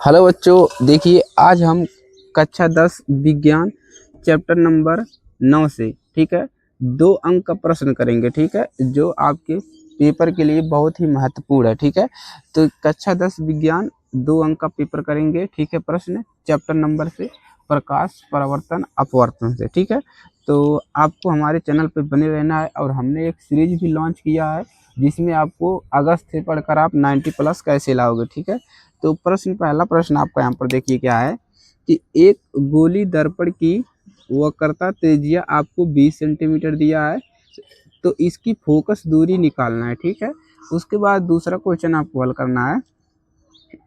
Hello बच्चों, देखिए आज हम कक्षा 10 विज्ञान चैप्टर नंबर 9 से ठीक है 2 अंक का प्रश्न करेंगे। ठीक है, जो आपके पेपर के लिए बहुत ही महत्वपूर्ण है। ठीक है, तो कक्षा 10 विज्ञान 2 अंक का पेपर करेंगे। ठीक है, प्रश्न चैप्टर नंबर से प्रकाश परावर्तन अपवर्तन से। ठीक है, तो आपको हमारे चैनल पर बने रहना है। और हमने एक सीरीज भी लॉन्च किया है जिसमें आपको अगस्त से पढ़कर आप 90+ कैसे लाओगे। ठीक है, तो पहला प्रश्न आपका यहाँ पर देखिए क्या है कि एक गोली दर्पण की वक्रता त्रिज्या आपको 20 सेंटीमीटर दिया है, तो इसकी फोकस दूरी निकालना है। ठीक है, उसके बाद दूसरा क्वेश्चन आपको हल करना है,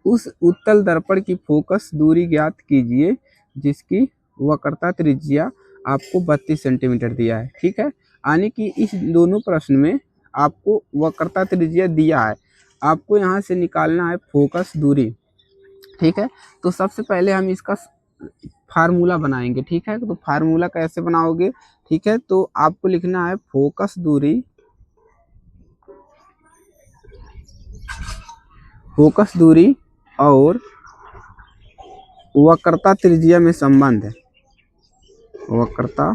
उस उत्तल दर्पण की फोकस दूरी ज्ञात कीजिए जिसकी वक्रता त्रिज्या आपको 32 सेंटीमीटर दिया है। ठीक है, यानी कि इस दोनों प्रश्न में आपको वक्रता त्रिज्या दिया है, आपको यहाँ से निकालना है फोकस दूरी। ठीक है, तो सबसे पहले हम इसका फार्मूला बनाएंगे। ठीक है, तो फार्मूला कैसे बनाओगे? ठीक है, तो आपको लिखना है फोकस दूरी और वक्रता त्रिज्या में संबंध है। वक्रता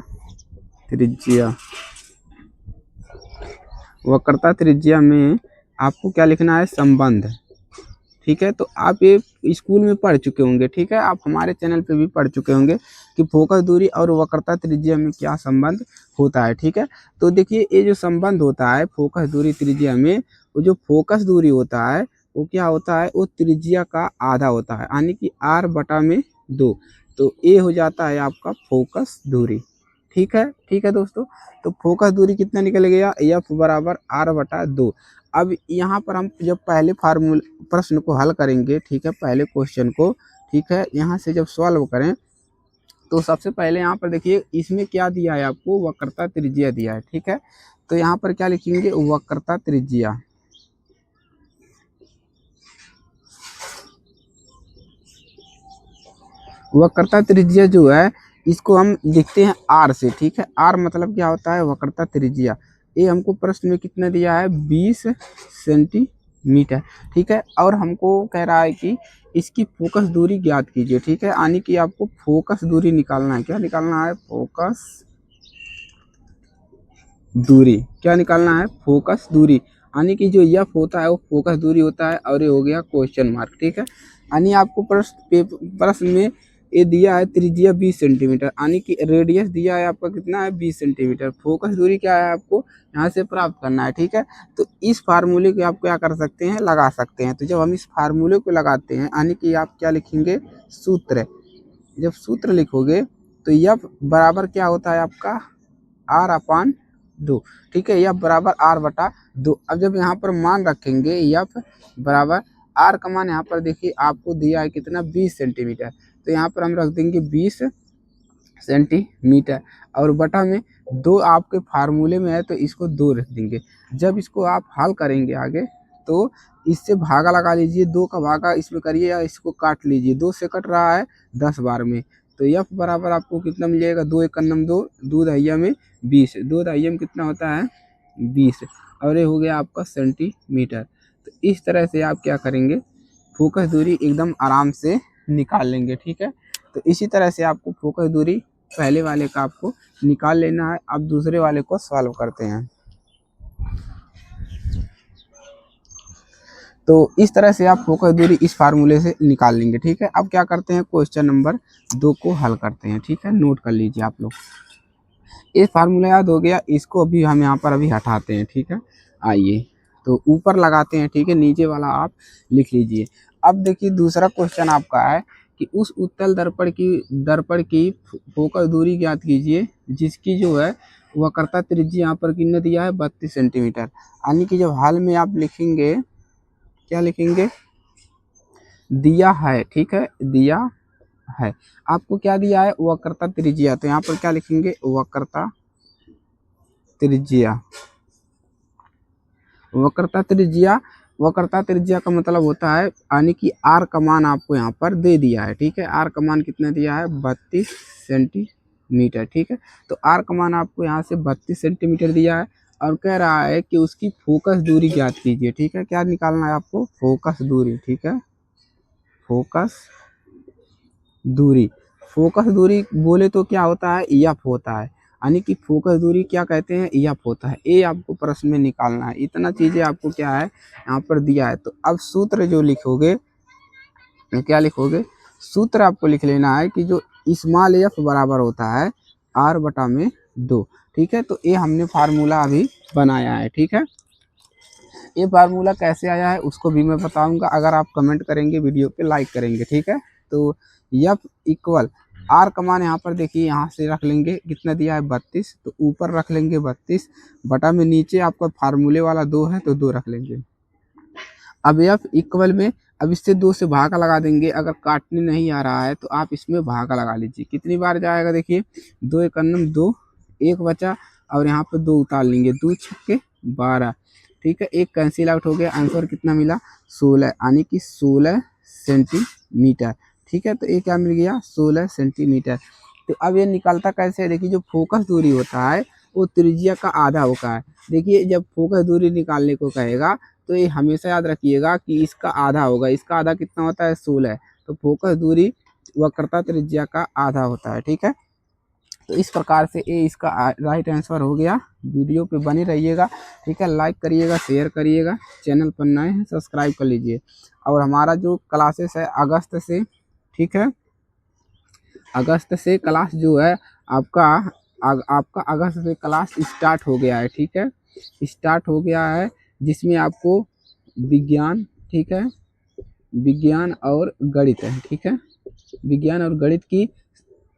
त्रिज्या में आपको क्या लिखना है? संबंध। ठीक है, तो आप ये स्कूल में पढ़ चुके होंगे। ठीक है, आप हमारे चैनल पे भी पढ़ चुके होंगे कि फोकस दूरी और वक्रता त्रिज्या में क्या संबंध होता है। ठीक है, तो देखिए ये जो संबंध होता है फोकस दूरी त्रिज्या में, वो जो फोकस दूरी होता है वो क्या होता है? वो त्रिज्या का आधा होता है, यानी कि r/2। तो ये हो जाता है आपका फोकस दूरी। ठीक है दोस्तों, तो फोकस दूरी कितना निकल गया? F बराबर r/2। अब यहाँ पर हम जब पहले प्रश्न को हल करेंगे, ठीक है, पहले क्वेश्चन को, ठीक है, यहाँ से जब सॉल्व करें तो सबसे पहले यहाँ पर देखिए इसमें क्या दिया है आपको? वक्रता त्रिज्या दिया है। ठीक है, तो यहाँ पर क्या लिखेंगे? वक्रता त्रिज्या। वक्रता त्रिज्या जो है इसको हम लिखते हैं आर से। ठीक है, आर मतलब क्या होता है? वक्रता त्रिज्या। ये हमको प्रश्न में कितना दिया है? 20 सेंटीमीटर। ठीक है, और हमको कह रहा है कि इसकी फोकस दूरी ज्ञात कीजिए। ठीक है, यानी कि आपको फोकस दूरी निकालना है। क्या निकालना है? फोकस दूरी। क्या निकालना है? फोकस दूरी, यानी कि जो एफ होता है वो फोकस दूरी होता है, और ये हो गया क्वेश्चन मार्क। ठीक है, यानी आपको प्रश्न में ये दिया है त्रिज्या 20 सेंटीमीटर, यानी कि रेडियस दिया है आपका कितना है? 20 सेंटीमीटर। फोकस दूरी क्या है आपको यहाँ से प्राप्त करना है। ठीक है, तो इस फार्मूले को आप क्या कर सकते हैं? लगा सकते हैं। तो जब हम इस फार्मूले को लगाते हैं, यानी कि आप क्या लिखेंगे? सूत्र। जब सूत्र लिखोगे तो एफ बराबर क्या होता है आपका? r/2। ठीक है, एफ बराबर r/2। अब जब यहाँ पर मान रखेंगे एफ बराबर r का मान यहाँ पर देखिए आपको दिया है कितना? 20 सेंटीमीटर। तो यहाँ पर हम रख देंगे 20 सेंटीमीटर, और बटा में 2 आपके फार्मूले में है तो इसको 2 रख देंगे। जब इसको आप हल करेंगे आगे तो इससे भागा लगा लीजिए, 2 का भागा इसमें करिए या इसको काट लीजिए। 2 से कट रहा है 10 बार में, तो एफ बराबर आपको कितना मिल जाएगा? 2 1 2, 2 दहिया में 20, 2 दहिया में कितना होता है? 20, और ये हो गया आपका सेंटीमीटर। तो इस तरह से आप क्या करेंगे? फोकस दूरी एकदम आराम से निकाल लेंगे। ठीक है, तो इसी तरह से आपको फोकस दूरी पहले वाले का आपको निकाल लेना है। अब दूसरे वाले को सॉल्व करते हैं। तो इस तरह से आप फोकस दूरी इस फार्मूले से निकाल लेंगे। ठीक है, अब क्या करते हैं? क्वेश्चन नंबर 2 को हल करते हैं। ठीक है, नोट कर लीजिए आप लोग। ये फार्मूला याद हो गया, इसको अभी हम यहाँ पर अभी हटाते हैं। ठीक है, आइए तो ऊपर लगाते हैं। ठीक है, नीचे वाला आप लिख लीजिए। अब देखिए दूसरा क्वेश्चन आपका है कि उस उत्तल दर्पण की फोकस दूरी ज्ञात कीजिए जिसकी जो है वक्रता त्रिज्या यहाँ पर कितने दिया है? 32 सेंटीमीटर। यानी कि जब हाल में आप लिखेंगे, क्या लिखेंगे? दिया है। ठीक है, दिया है, आपको क्या दिया है? वक्रता त्रिज्या। तो यहाँ पर क्या लिखेंगे? वक्रता त्रिज्या। वक्रता त्रिज्या का मतलब होता है, यानी कि आर का मान आपको यहाँ पर दे दिया है। ठीक है, आर का मान कितना दिया है? 32 सेंटीमीटर। ठीक है, तो आर का मान आपको यहाँ से 32 सेंटीमीटर दिया है, और कह रहा है कि उसकी फोकस दूरी ज्ञात कीजिए। ठीक है, क्या निकालना है आपको? फोकस दूरी। ठीक है, फोकस दूरी। फोकस दूरी बोले तो क्या होता है, एफ होता है, यानी कि फोकस दूरी क्या कहते हैं, एफ होता है। ये आपको प्रश्न में निकालना है, इतना चीज़ें आपको क्या है यहाँ पर दिया है। तो अब सूत्र जो लिखोगे, क्या लिखोगे, सूत्र आपको लिख लेना है कि जो स्मॉल एफ बराबर होता है आर बटा में 2, ठीक है। तो ये हमने फार्मूला अभी बनाया है, ठीक है। ये फार्मूला कैसे आया है उसको भी मैं बताऊंगा, अगर आप कमेंट करेंगे, वीडियो पे लाइक करेंगे, ठीक है। तो एफ इक्वल आर का मान यहाँ पर देखिए, यहाँ से रख लेंगे, कितना दिया है 32, तो ऊपर रख लेंगे 32 बटा में नीचे आपका फार्मूले वाला 2 है तो 2 रख लेंगे। अब एफ इक्वल में अब इससे 2 से भागा लगा देंगे, अगर काटने नहीं आ रहा है तो आप इसमें भागा लगा लीजिए, कितनी बार जाएगा देखिए, 2 एकन्नम 2, 1 बचा और यहाँ पर 2 उतार लेंगे, 2 छक्के 12, ठीक है। एक कैंसिल आउट हो गया, आंसर कितना मिला 16, यानी कि 16 सेंटीमीटर, ठीक है। तो ये क्या मिल गया 16 सेंटीमीटर। तो अब ये निकलता कैसे है, देखिए जो फोकस दूरी होता है वो त्रिज्या का आधा होता है। देखिए जब फोकस दूरी निकालने को कहेगा तो ये हमेशा याद रखिएगा कि इसका आधा होगा, इसका आधा कितना होता है 16, तो फोकस दूरी वक्रता त्रिज्या का आधा होता है, ठीक है। तो इस प्रकार से ये इसका राइट आंसर हो गया। वीडियो पे बने रहिएगा, ठीक है, लाइक करिएगा, शेयर करिएगा, चैनल पर नए हैं सब्सक्राइब कर लीजिए। और हमारा जो क्लासेस है अगस्त से, ठीक है, अगस्त से क्लास जो है आपका आपका अगस्त से क्लास स्टार्ट हो गया है, ठीक है, स्टार्ट हो गया है, जिसमें आपको विज्ञान, ठीक है, विज्ञान और गणित है, ठीक है, विज्ञान और गणित की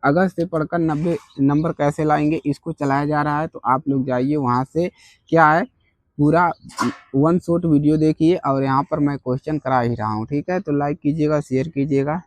अगस्त से पढ़कर 90 नंबर कैसे लाएंगे इसको चलाया जा रहा है। तो आप लोग जाइए वहाँ से, क्या है, पूरा 1 शॉट वीडियो देखिए और यहाँ पर मैं क्वेश्चन करा ही रहा हूँ, ठीक है। तो लाइक कीजिएगा, शेयर कीजिएगा।